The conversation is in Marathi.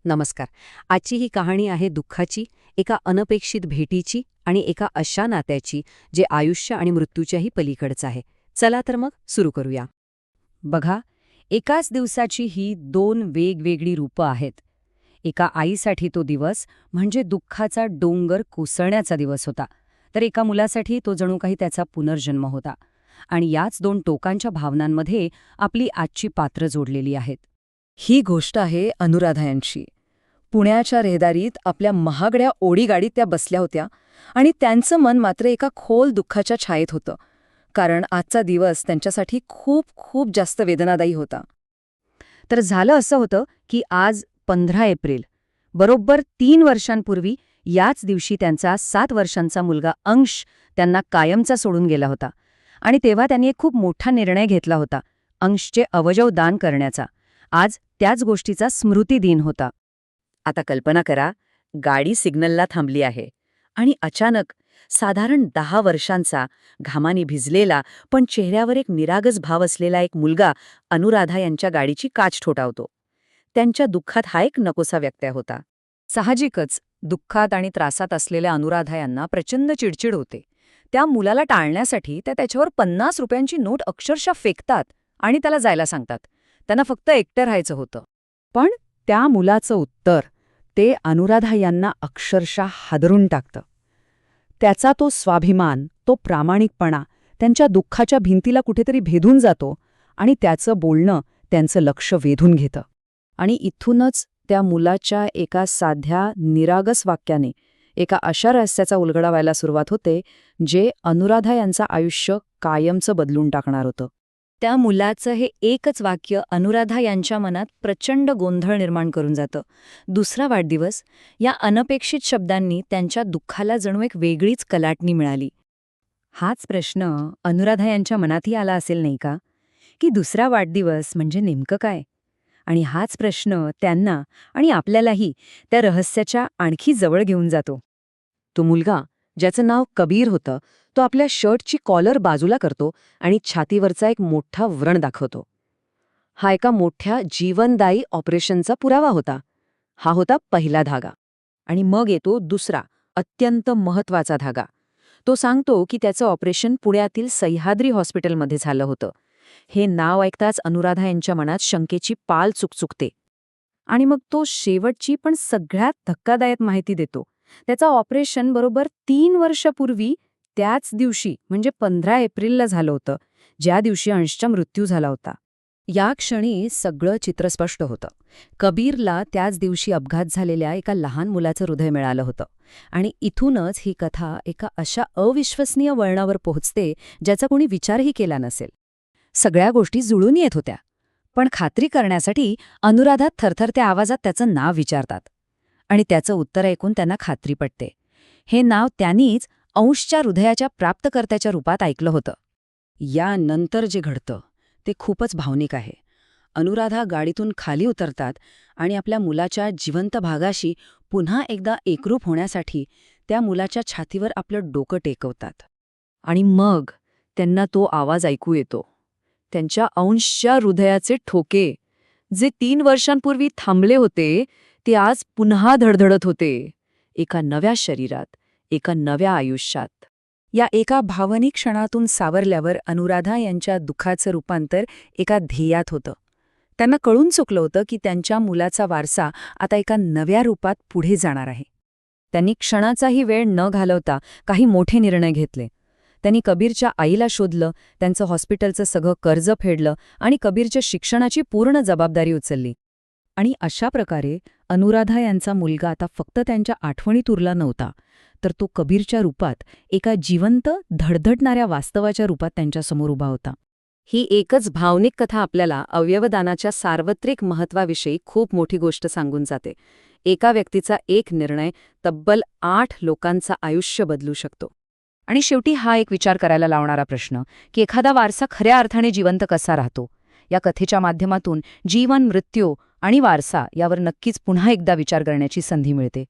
नमस्कार. आजची ही कहाणी आहे दुःखाची, एका अनपेक्षित भेटीची आणि एका अशा नात्याची जे आयुष्य आणि मृत्यूच्याही पलीकडचं आहे. चला तर मग सुरू करूया. बघा, एकाच दिवसाची ही दोन वेगवेगळी रूपं आहेत. एका आईसाठी तो दिवस म्हणजे दुःखाचा डोंगर कोसळण्याचा दिवस होता, तर एका मुलासाठी तो जणू काही त्याचा पुनर्जन्म होता. आणि याच दोन टोकांच्या भावनांमध्ये आपली आजची पात्रं जोडलेली आहेत. ही गोष्ट आहे अनुराधा यांची. पुण्याच्या रहदारीत आपल्या महागड्या ओडी गाडीत त्या बसल्या होत्या आणि त्यांचं मन मात्र एका खोल दुःखाच्या छायेत होतं, कारण आजचा दिवस त्यांच्यासाठी खूप खूप जास्त वेदनादायी होता. तर झालं असं होतं की आज 15 एप्रिल, बरोबर 3 वर्षांपूर्वी याच दिवशी त्यांचा 7 वर्षांचा मुलगा अंश त्यांना कायमचा सोडून गेला होता. आणि तेव्हा त्यांनी एक खूप मोठा निर्णय घेतला होता, अंशचे अवयव दान करण्याचा. आज त्याच गोष्टीचा स्मृती दिन होता. आता कल्पना करा, गाडी सिग्नलला थांबली आहे आणि अचानक साधारण 10 वर्षांचा, घामाने भिजलेला पण चेहऱ्यावर एक निरागस भाव असलेला एक मुलगा अनुराधा यांच्या गाडीची काच ठोठावतो. त्यांच्या दुःखात हा एक नकोसा व्यत्यय होता. साहजिकच दुःखात आणि त्रासात असलेल्या अनुराधा यांना प्रचंड चिडचिड होते. त्या मुलाला टाळण्यासाठी त्या त्याच्यावर 50 रुपयांची नोट अक्षरशः फेकतात आणि त्याला जायला सांगतात. त्यांना फक्त एकटं राहायचं होतं. पण त्या मुलाचं उत्तर ते अनुराधा यांना अक्षरशः हादरून टाकतं. त्याचा तो स्वाभिमान, तो प्रामाणिकपणा त्यांच्या दुःखाच्या भिंतीला कुठेतरी भेदून जातो आणि त्याचं बोलणं त्यांचं लक्ष वेधून घेतं. आणि इथूनच त्या मुलाच्या एका साध्या निरागस वाक्याने एका अशा रहस्याचा उलगडा व्हायला सुरुवात होते, जे अनुराधा यांचं आयुष्य कायमचं बदलून टाकणार होतं. त्या मुलाचं हे एकच वाक्य अनुराधा यांच्या मनात प्रचंड गोंधळ निर्माण करून जातं. दुसरा वाढदिवस या अनपेक्षित शब्दांनी त्यांच्या दुःखाला जणू एक वेगळीच कलाटणी मिळाली. हाच प्रश्न अनुराधा यांच्या मनातही आला असेल नाही का, की दुसरा वाढदिवस म्हणजे नेमकं काय? आणि हाच प्रश्न त्यांना आणि आपल्यालाही त्या रहस्याच्या आणखी जवळ घेऊन जातो. तो मुलगा, ज्याचं नाव कबीर होतं, तो आपल्या शर्टची कॉलर बाजूला करतो आणि छातीवरचा एक मोठा व्रण दाखवतो. हा एका मोठ्या जीवनदायी ऑपरेशनचा पुरावा होता. हा होता पहिला धागा. आणि मग येतो दुसरा, अत्यंत महत्वाचा धागा. तो सांगतो की त्याचं ऑपरेशन पुण्यातील सह्याद्री हॉस्पिटलमध्ये झालं होतं. हे नाव ऐकताच अनुराधा यांच्या मनात शंकेची पाल चुकचुकते. आणि मग तो शेवटची पण सगळ्यात धक्कादायक माहिती देतो. त्याचं ऑपरेशन बरोबर 3 वर्षापूर्वी त्याच दिवशी म्हणजे 15 एप्रिलला झालं होतं, ज्या दिवशी अंशचा मृत्यू झाला होता. या क्षणी सगळं चित्र स्पष्ट होतं. कबीरला त्याच दिवशी अपघात झालेल्या एका लहान मुलाचं हृदय मिळालं होतं. आणि इथूनच ही कथा एका अशा अविश्वसनीय वळणावर पोहोचते, ज्याचा कोणी विचारही केला नसेल. सगळ्या गोष्टी जुळून येत होत्या, पण खात्री करण्यासाठी अनुराधा थरथरत्या आवाजात त्याचं नाव विचारतात. आणि त्याचं उत्तर ऐकून त्यांना खात्री पटते. हे नाव त्यांनीच अंशच्या हृदयाच्या प्राप्तकर्त्याच्या रूपात ऐकलं होतं. यानंतर जे घडतं ते खूपच भावनिक आहे. अनुराधा गाडीतून खाली उतरतात आणि आपल्या मुलाच्या जिवंत भागाशी पुन्हा एकदा एकरूप होण्यासाठी त्या मुलाच्या छातीवर आपलं डोकं टेकवतात. आणि मग त्यांना तो आवाज ऐकू येतो, त्यांच्या अंशच्या हृदयाचे ठोके, जे 3 वर्षांपूर्वी थांबले होते, ते आज पुन्हा धडधडत होते, एका नव्या शरीरात, एका नव्या आयुष्यात. या एका भावनिक क्षणातून सावरल्यावर अनुराधा यांच्या दुःखाचं रूपांतर एका ध्येयात होतं. त्यांना कळून चुकलं होतं की त्यांच्या मुलाचा वारसा आता एका नव्या रूपात पुढे जाणार आहे. त्यांनी क्षणाचाही वेळ न घालवता काही मोठे निर्णय घेतले. त्यांनी कबीरच्या आईला शोधलं, त्यांचं हॉस्पिटलचं सगळं कर्ज फेडलं आणि कबीरच्या शिक्षणाची पूर्ण जबाबदारी उचलली. आणि अशा प्रकारे अनुराधा यांचा मुलगा आता फक्त त्यांच्या आठवणीत उरला नव्हता, तर तो कबीरच्या रूपात एका जिवंत, धडधडणाऱ्या वास्तवाच्या रूपात त्यांच्यासमोर उभा होता. ही एकच भावनिक कथा आपल्याला अवयवदानाच्या सार्वत्रिक महत्त्वाविषयी खूप मोठी गोष्ट सांगून जाते. एका व्यक्तीचा एक निर्णय तब्बल 8 लोकांचं आयुष्य बदलू शकतो. आणि शेवटी हा एक विचार करायला लावणारा प्रश्न, की एखादा वारसा खऱ्या अर्थाने जिवंत कसा राहतो? या कथेच्या माध्यमातून जीवन, मृत्यू आणि वारसा यावर नक्कीच पुन्हा एकदा विचार करण्याची संधी मिळते.